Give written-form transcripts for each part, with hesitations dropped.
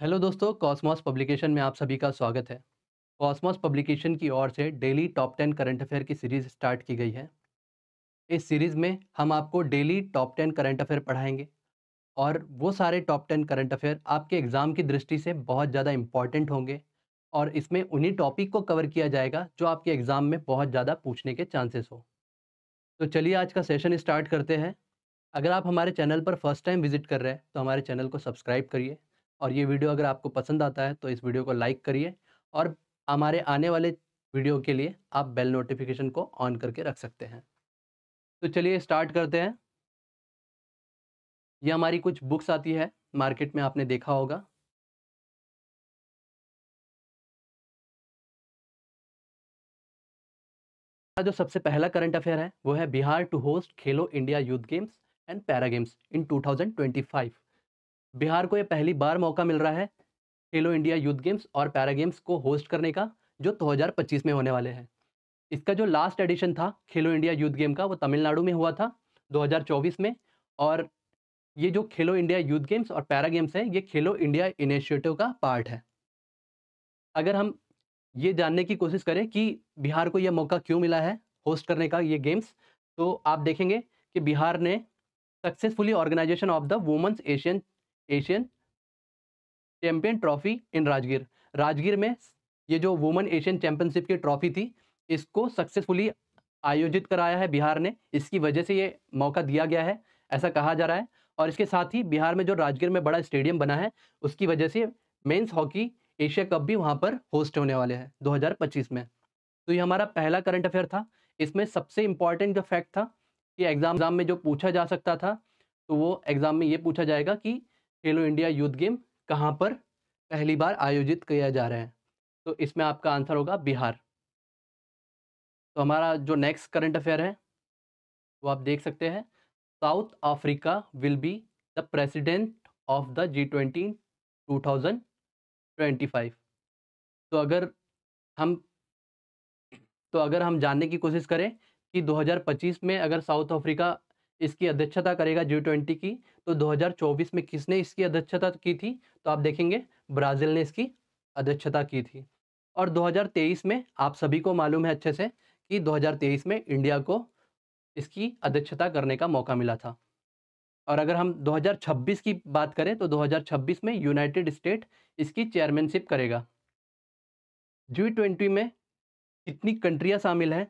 Hello दोस्तों, Cosmos publication में आप सभी का स्वागत है। कॉस्मॉस पब्लिकेशन की ओर से डेली टॉप 10 करंट अफेयर की सीरीज़ स्टार्ट की गई है। इस सीरीज़ में हम आपको डेली टॉप 10 करंट अफेयर पढ़ाएँगे और वो सारे टॉप 10 करंट अफेयर आपके एग्ज़ाम की दृष्टि से बहुत ज़्यादा इम्पोर्टेंट होंगे और इसमें उन्हीं टॉपिक को कवर किया जाएगा जो आपके एग्ज़ाम में बहुत ज़्यादा पूछने के चांसेस हो। तो चलिए आज का सेशन स्टार्ट करते हैं। अगर आप हमारे चैनल पर फर्स्ट टाइम विज़िट कर रहे हैं, तो हमारे चैनल को सब्सक्राइब करिए और ये वीडियो अगर आपको पसंद आता है, तो इस वीडियो को लाइक करिए और हमारे आने वाले वीडियो के लिए आप बेल नोटिफ़िकेशन को ऑन करके रख सकते हैं। तो चलिए स्टार्ट करते हैं। ये हमारी कुछ बुक्स आती है, मार्केट में आपने देखा होगा। जो सबसे पहला करंट अफेयर है, वो है Bihar to host Khelo India youth games and para games in 2025। Bihar को ये पहली बार मौका मिल रहा है खेलो इंडिया यूथ गेम्स और पैरा गेम्स को होस्ट करने का, जो 2025 में होने वाले हैं। इसका जो लास्ट एडिशन था खेलो इंडिया यूथ गेम का, वो तमिलनाडु में हुआ था 2024 में। और ये जो खेलो इंडिया यूथ गेम्स और पैरा गेम्स हैं, ये खेलो इंडिया इनिशिएटिव का पार्ट है। अगर हम ये जानने की कोशिश करें कि बिहार को यह मौका क्यों मिला है होस्ट करने का ये गेम्स, तो आप देखेंगे कि बिहार ने successfully organisation of the women's Asian Asian champion trophy in Rajgir. Rajgir में ये जो वुमेन एशियन चैंपियनशिप की ट्रॉफी थी, इसको सक्सेसफुली आयोजित कराया है बिहार ने। इसकी वजह से ये मौका दिया गया है, ऐसा कहा जा रहा है। और इसके साथ ही बिहार में जो राजगीर में बड़ा स्टेडियम बना है, उसकी वजह से मेंस हॉकी एशिया कप भी वहाँ पर होस्ट होने वाले हैं 2025 में। तो ये हमारा पहला करंट अफेयर था। इसमें सबसे इम्पोर्टेंट जो फैक्ट था कि एग्ज़ाम में जो पूछा जा सकता था, तो वो एग्ज़ाम में ये पूछा जाएगा कि खेलो इंडिया यूथ गेम कहाँ पर पहली बार आयोजित किया जा रहा है। तो इसमें आपका आंसर होगा बिहार। तो हमारा जो नेक्स्ट करंट अफेयर है, वो आप देख सकते हैं। South Africa will be the president of the G20 2025। तो अगर हम अगर हम जानने की कोशिश करें कि 2025 में अगर साउथ अफ्रीका इसकी अध्यक्षता करेगा G20 की, तो 2024 में किसने इसकी अध्यक्षता की थी? तो आप देखेंगे ब्राज़ील ने इसकी अध्यक्षता की थी। और 2023 में आप सभी को मालूम है अच्छे से कि 2023 में इंडिया को इसकी अध्यक्षता करने का मौका मिला था। और अगर हम 2026 की बात करें, तो 2026 में यूनाइटेड स्टेट इसकी चेयरमैनशिप करेगा। G20 में कितनी कंट्रियाँ शामिल हैं?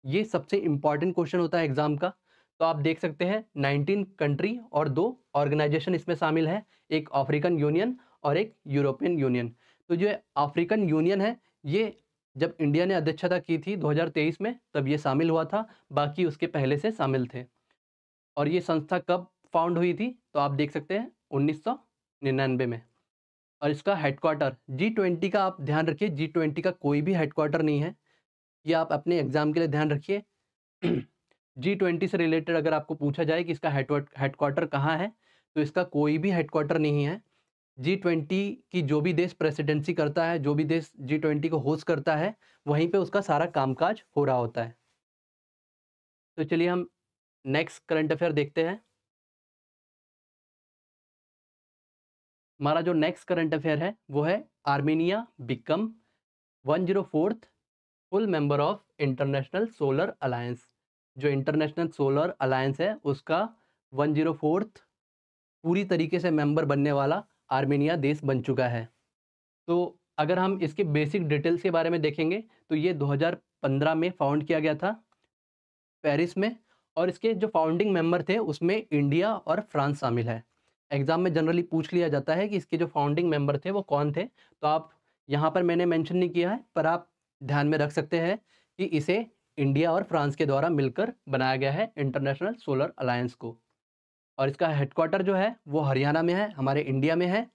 ये सबसे इम्पोर्टेंट क्वेश्चन होता है एग्ज़ाम का। तो आप देख सकते हैं 19 कंट्री और 2 ऑर्गेनाइज़ेशन इसमें शामिल हैं, एक अफ्रीकन यूनियन और एक यूरोपियन यूनियन। तो जो अफ्रीकन यूनियन है, ये जब इंडिया ने अध्यक्षता की थी 2023 में, तब ये शामिल हुआ था, बाकी उसके पहले से शामिल थे। और ये संस्था कब फाउंड हुई थी? तो आप देख सकते हैं 1999 में। और इसका हेडक्वार्टर G20 का आप ध्यान रखिए, G20 का कोई भी हेडक्वार्टर नहीं है। ये आप अपने एग्ज़ाम के लिए ध्यान रखिए। G20 से रिलेटेड अगर आपको पूछा जाए कि इसका हेडक्वार्टर कहाँ है, तो इसका कोई भी हेडक्वार्टर नहीं है। G20 की जो भी देश प्रेसिडेंसी करता है, जो भी देश G20 को होस्ट करता है, वहीं पे उसका सारा कामकाज हो रहा होता है। तो चलिए हम नेक्स्ट करंट अफेयर देखते हैं। हमारा जो नेक्स्ट करंट अफेयर है, वो है Armenia become 104th full member of international solar alliance. जो इंटरनेशनल सोलर अलायंस है, उसका 104th पूरी तरीके से मेंबर बनने वाला आर्मेनिया देश बन चुका है। तो अगर हम इसके बेसिक डिटेल्स के बारे में देखेंगे, तो ये 2015 में फाउंड किया गया था पेरिस में। और इसके जो फाउंडिंग मेंबर थे, उसमें इंडिया और फ्रांस शामिल है। एग्जाम में जनरली पूछ लिया जाता है कि इसके जो फाउंडिंग मेंबर थे वो कौन थे। तो आप यहाँ पर मैंने मेंशन नहीं किया है, पर आप ध्यान में रख सकते हैं कि इसे इंडिया और फ्रांस के द्वारा मिलकर बनाया गया है इंटरनेशनल सोलर अलायंस को। और इसका हेडक्वार्टर जो है वो हरियाणा में है, हमारे इंडिया में है।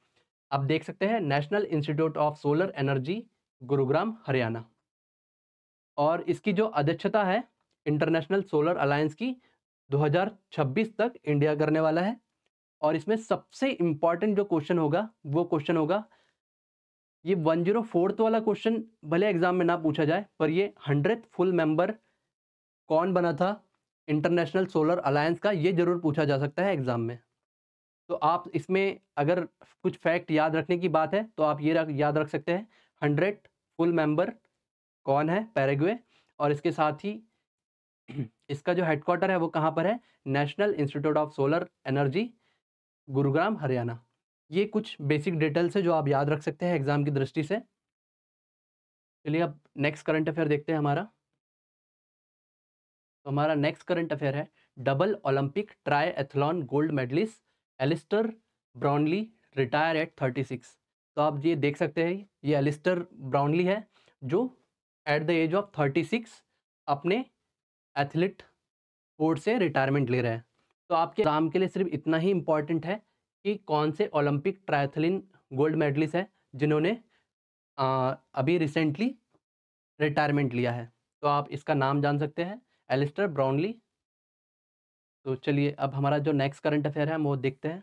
आप देख सकते हैं national institute of solar energy, Gurugram, Haryana. और इसकी जो अध्यक्षता है इंटरनेशनल सोलर अलायंस की, 2026 तक इंडिया करने वाला है। और इसमें सबसे इम्पॉर्टेंट जो क्वेश्चन होगा, वो क्वेश्चन होगा ये 104th वाला क्वेश्चन। भले एग्जाम में ना पूछा जाए, पर ये 100th फुल मेंबर कौन बना था इंटरनेशनल सोलर अलायंस का, ये जरूर पूछा जा सकता है एग्जाम में। तो आप इसमें अगर कुछ फैक्ट याद रखने की बात है तो आप ये याद रख सकते हैं 100 फुल मेंबर कौन है पैराग्वे, और इसके साथ ही इसका जो हेडक्वार्टर है वो कहाँ पर है, national institute of solar energy, Gurugram, Haryana. ये कुछ बेसिक डिटेल्स है जो आप याद रख सकते हैं एग्जाम की दृष्टि से। चलिए अब नेक्स्ट करंट अफेयर देखते हैं हमारा। तो हमारा नेक्स्ट करंट अफेयर है, double Olympic triathlon gold medallist Alistair Brownlee retire at 36। तो आप ये देख सकते हैं, ये एलिस्टर ब्राउनली है जो एट द एज ऑफ 36 अपने एथलीट स्पोर्ट से रिटायरमेंट ले रहे हैं। तो आपके एग्जाम के लिए सिर्फ इतना ही इम्पॉर्टेंट है कि कौन से ओलंपिक ट्रायथलिन गोल्ड मेडलिस्ट है जिन्होंने अभी रिसेंटली रिटायरमेंट लिया है। तो आप इसका नाम जान सकते हैं, एलिस्टर ब्राउनली। तो चलिए अब हमारा जो नेक्स्ट करंट अफेयर है हम वो देखते हैं।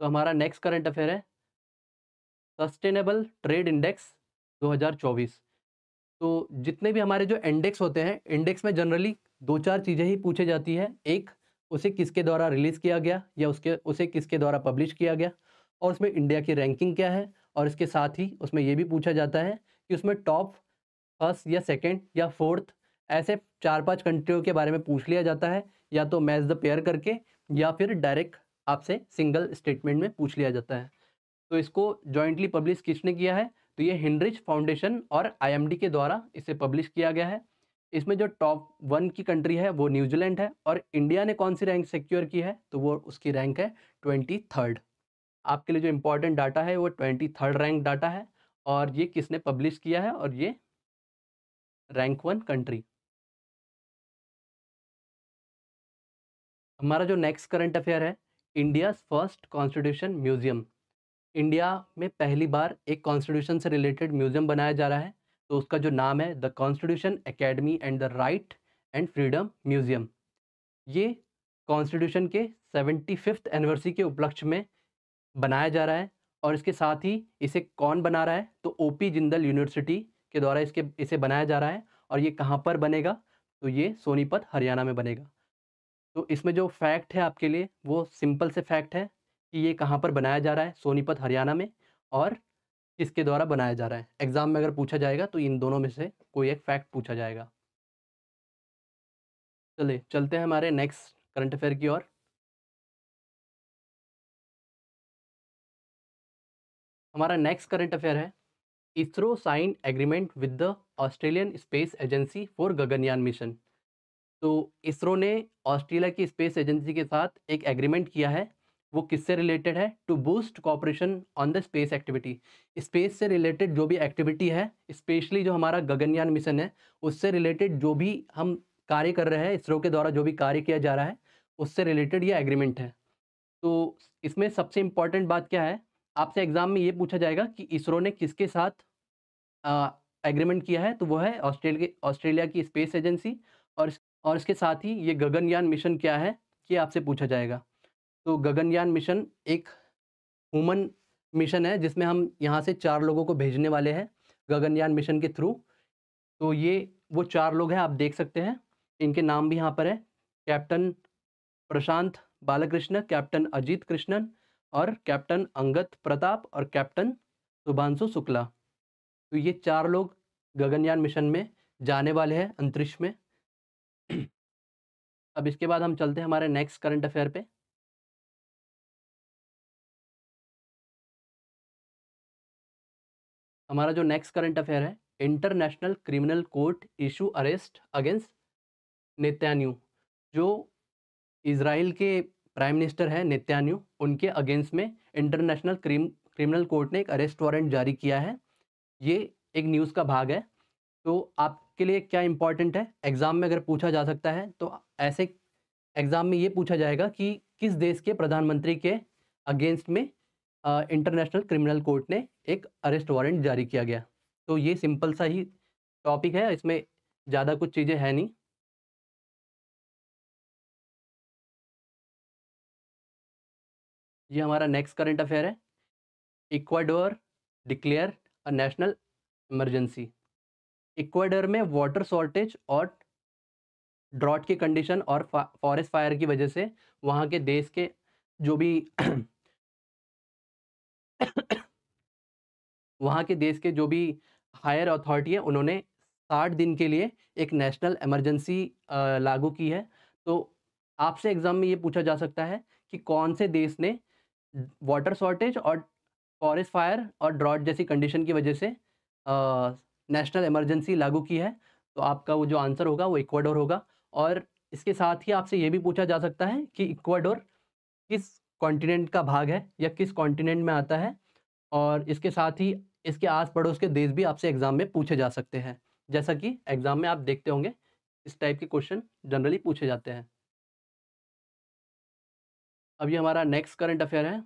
तो हमारा नेक्स्ट करंट अफेयर है सस्टेनेबल ट्रेड इंडेक्स 2024। तो जितने भी हमारे जो इंडेक्स होते हैं, इंडेक्स में जनरली 2-4 चीज़ें ही पूछी जाती है। एक, उसे किसके द्वारा रिलीज़ किया गया या उसे किसके द्वारा पब्लिश किया गया, और उसमें इंडिया की रैंकिंग क्या है, और इसके साथ ही उसमें ये भी पूछा जाता है कि उसमें टॉप फर्स्ट या सेकंड या फोर्थ ऐसे 4-5 कंट्रियों के बारे में पूछ लिया जाता है, या तो मैच द पेयर करके या फिर डायरेक्ट आपसे सिंगल स्टेटमेंट में पूछ लिया जाता है। तो इसको जॉइंटली पब्लिश किसने किया है, तो ये हिनरिच फाउंडेशन और आईएमडी के द्वारा इसे पब्लिश किया गया है। इसमें जो टॉप 1 की कंट्री है वो न्यूजीलैंड है, और इंडिया ने कौन सी रैंक सिक्योर की है, तो वो उसकी रैंक है 23rd। आपके लिए जो इंपॉर्टेंट डाटा है वो 23rd रैंक डाटा है, और ये किसने पब्लिश किया है, और ये रैंक 1 कंट्री। हमारा जो नेक्स्ट करंट अफेयर है, India's first constitution museum. India में पहली बार एक कॉन्स्टिट्यूशन से रिलेटेड म्यूजियम बनाया जा रहा है। तो उसका जो नाम है, the constitution academy and the right and freedom museum. ये कॉन्स्टिट्यूशन के 75th एनिवर्सरी के उपलक्ष्य में बनाया जा रहा है, और इसके साथ ही इसे कौन बना रहा है, तो ओपी जिंदल यूनिवर्सिटी के द्वारा इसे बनाया जा रहा है। और ये कहाँ पर बनेगा, तो ये सोनीपत, हरियाणा में बनेगा। तो इसमें जो फैक्ट है आपके लिए वो सिंपल से फैक्ट है कि ये कहाँ पर बनाया जा रहा है, सोनीपत, हरियाणा में, और किसके द्वारा बनाया जा रहा है। एग्जाम में अगर पूछा जाएगा तो इन दोनों में से कोई एक फैक्ट पूछा जाएगा। चलिए चलते हैं हमारे नेक्स्ट करंट अफेयर की ओर। हमारा नेक्स्ट करंट अफेयर है, ISRO sign agreement with the Australian space agency for Gaganyaan mission. तो इसरो ने ऑस्ट्रेलिया की स्पेस एजेंसी के साथ एक एग्रीमेंट किया है। वो किससे रिलेटेड है, to boost cooperation on the space activity. Space से रिलेटेड जो भी एक्टिविटी है, स्पेशली जो हमारा गगनयान मिशन है, उससे रिलेटेड जो भी हम कार्य कर रहे हैं, इसरो के द्वारा जो भी कार्य किया जा रहा है, उससे रिलेटेड ये एग्रीमेंट है। तो इसमें सबसे इम्पॉर्टेंट बात क्या है, आपसे एग्जाम में ये पूछा जाएगा कि इसरो ने किसके साथ एग्रीमेंट किया है, तो वो है ऑस्ट्रेलिया की स्पेस एजेंसी। और इसके साथ ही ये गगनयान मिशन क्या है, ये आपसे पूछा जाएगा। तो गगनयान मिशन एक ह्यूमन मिशन है जिसमें हम यहाँ से 4 लोगों को भेजने वाले हैं गगनयान मिशन के थ्रू। तो ये वो 4 लोग हैं, आप देख सकते हैं, इनके नाम भी यहाँ पर है, कैप्टन प्रशांत बालकृष्ण, कैप्टन अजीत कृष्णन, और कैप्टन अंगद प्रताप, और कैप्टन शुभांशु शुक्ला। तो ये 4 लोग गगनयान मिशन में जाने वाले हैं अंतरिक्ष में। अब इसके बाद हम चलते हैं हमारे नेक्स्ट करंट अफेयर पे। हमारा जो नेक्स्ट करंट अफेयर है, international criminal court issue arrest against Netanyahu. जो इजराइल के प्राइम मिनिस्टर हैं नेतन्याहू, उनके अगेंस्ट में इंटरनेशनल क्रिमिनल कोर्ट ने एक अरेस्ट वारंट जारी किया है। ये एक न्यूज़ का भाग है। तो आपके लिए क्या इंपॉर्टेंट है, एग्जाम में अगर पूछा जा सकता है, तो ऐसे एग्जाम में ये पूछा जाएगा कि किस देश के प्रधानमंत्री के अगेंस्ट में इंटरनेशनल क्रिमिनल कोर्ट ने एक अरेस्ट वारंट जारी किया गया। तो ये सिंपल सा ही टॉपिक है, इसमें ज़्यादा कुछ चीज़ें हैं नहीं। ये हमारा नेक्स्ट करंट अफेयर है, Ecuador declare a national emergency. Ecuador में वाटर शॉर्टेज और ड्रॉट की कंडीशन और फॉरेस्ट फायर की वजह से वहाँ के देश के जो भी वहाँ के देश के जो भी हायर अथॉरिटी है, उन्होंने 60 दिन के लिए एक नेशनल इमरजेंसी लागू की है। तो आपसे एग्ज़ाम में ये पूछा जा सकता है कि कौन से देश ने वाटर शॉर्टेज और फॉरेस्ट फायर और ड्रॉट जैसी कंडीशन की वजह से नेशनल इमरजेंसी लागू की है। तो आपका वो जो आंसर होगा वो इक्वाडोर होगा। और इसके साथ ही आपसे ये भी पूछा जा सकता है कि इक्वाडोर किस कॉन्टिनेंट का भाग है या किस कॉन्टिनेंट में आता है। और इसके साथ ही इसके आस-पड़ोस के देश भी आपसे एग्ज़ाम में पूछे जा सकते हैं। जैसा कि एग्ज़ाम में आप देखते होंगे, इस टाइप के क्वेश्चन जनरली पूछे जाते हैं। अब ये हमारा नेक्स्ट करंट अफ़ेयर है,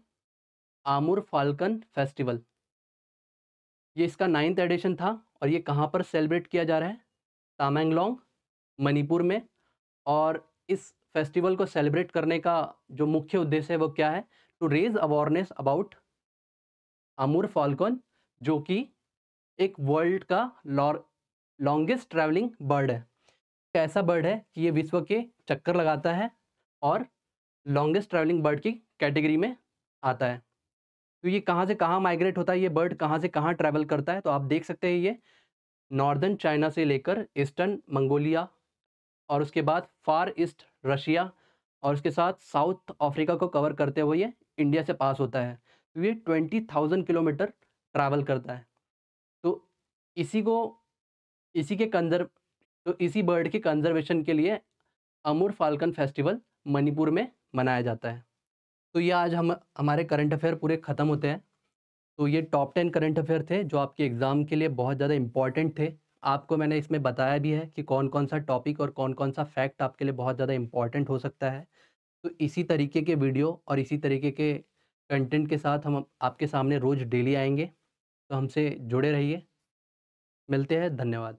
आमुर फाल्कन फेस्टिवल। ये इसका 9th एडिशन था और ये कहाँ पर सेलिब्रेट किया जा रहा है? तामेंगलोंग, मणिपुर में। और इस फेस्टिवल को सेलिब्रेट करने का जो मुख्य उद्देश्य है वो क्या है? To raise awareness about Amur falcon, जो कि एक वर्ल्ड का लॉन्गेस्ट ट्रैवलिंग बर्ड है। एक ऐसा बर्ड है कि ये विश्व के चक्कर लगाता है और लॉन्गेस्ट ट्रैवलिंग बर्ड की कैटेगरी में आता है। तो ये कहाँ से कहाँ माइग्रेट होता है, ये बर्ड कहाँ से कहाँ ट्रैवल करता है, तो आप देख सकते हैं ये नॉर्दर्न चाइना से लेकर ईस्टर्न मंगोलिया और उसके बाद फार ईस्ट रशिया और उसके साथ साउथ अफ्रीका को कवर करते हुए ये इंडिया से पास होता है। तो ये 20,000 किलोमीटर ट्रैवल करता है। तो इसी को इसी के कंज़र्व तो इसी बर्ड के कंज़र्वेशन के लिए अमूर फाल्कन फेस्टिवल मणिपुर में मनाया जाता है। तो ये आज हम हमारे करंट अफ़ेयर पूरे ख़त्म होते हैं। तो ये टॉप 10 करंट अफ़ेयर थे जो आपके एग्ज़ाम के लिए बहुत ज़्यादा इम्पोर्टेंट थे। आपको मैंने इसमें बताया भी है कि कौन-कौन सा टॉपिक और कौन-कौन सा फैक्ट आपके लिए बहुत ज़्यादा इम्पोर्टेंट हो सकता है। तो इसी तरीके के वीडियो और इसी तरीके के कंटेंट के साथ हम आपके सामने रोज़ डेली आएँगे। तो हमसे जुड़े रहिए। मिलते हैं, धन्यवाद।